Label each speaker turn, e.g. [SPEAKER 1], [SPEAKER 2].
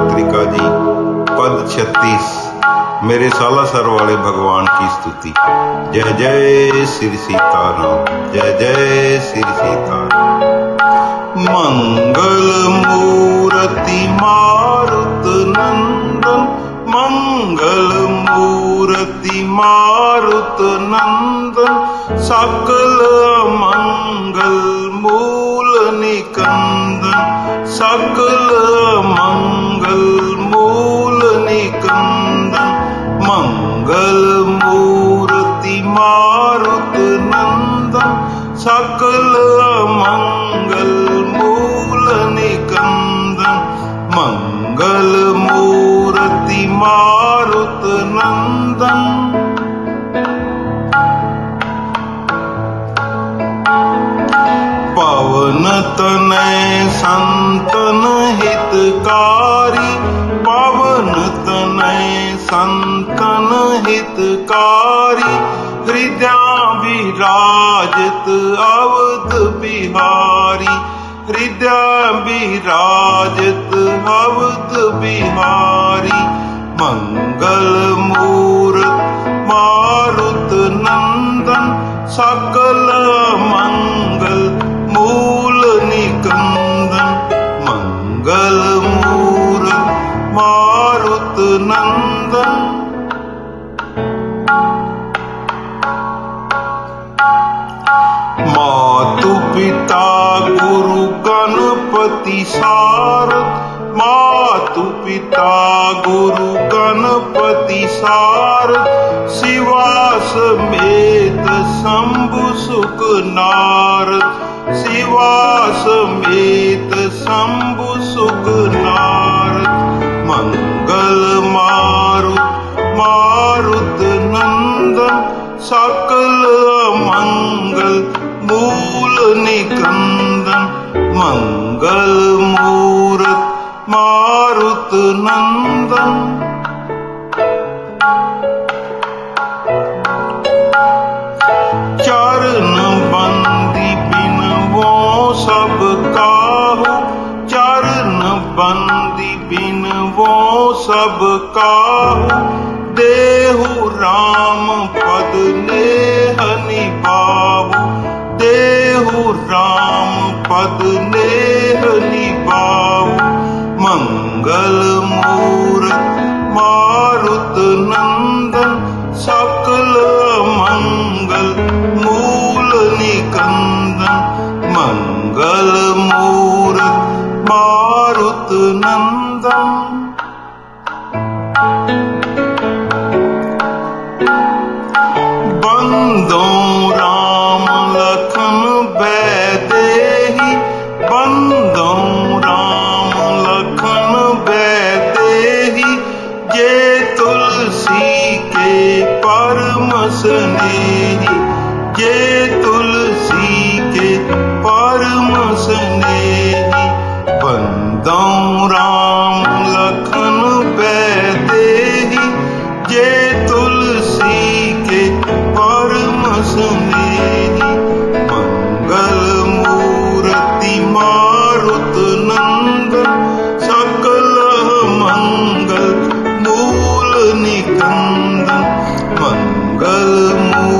[SPEAKER 1] पत्रिका जी पद 36 मेरे सालासर वाले भगवान की स्तुति। जय जय श्री सीताराम, जय जय श्री सीताराम। मंगल मूर्ति मारुत नंदन, मंगल मूर्ति मारुत नंदन, सकल मंगल मूल निकंदन, सकल मंगल मूल निकंदन। मंगल मूर्ति मारुत नंदन, सकल मंगल मूल निकंदन। मंगल मूर्ति मारुत नंदन। पवन तनय संतन हितकारी, पवन तनय संतन हितकारी। हृदय विराजित अवध बिहारी, हृदय विराजित अवध बिहारी। मंगल मूर्त मारुत नंदन, सकल मंगल मूल निकंदन। मंगल मूर्त मारुत नंदन। मातु पिता गुरु गणपति सारथ, मातु पिता गुरु गणपति सारथ। शिवा समेत शंभु सुख नारद, शिवा समेत शंभु सुख नारद। मंगल मारुत मारुत नंदन, सकल मंगल मूल निकंदन। मंगल मूर्त मारुत नंदन। चरण बंदी बिनवो सब काहू, चरण बंदी बिनवो सब काहू। देहु राम पद नेह निभाहु, देहु राम पद नेह निभाहु। मंगल मूर्त मारुत नंदन, सकल मंगल मूल निकंदन। मंगल मूर्त मारुत नंदन। बंदो राम लखन बैदेही, बंदो राम लखन बैदेही। जे तुलसी के परम स्नेही, जे तुलसी के परम स्नेही। बंदो राम लखन बैदेही, जे तुलसी के परम स्नेही। मंगल मूर्ति मारुत नंदन, सकल मंगल मूल निकंदन। मंगल मूर्ति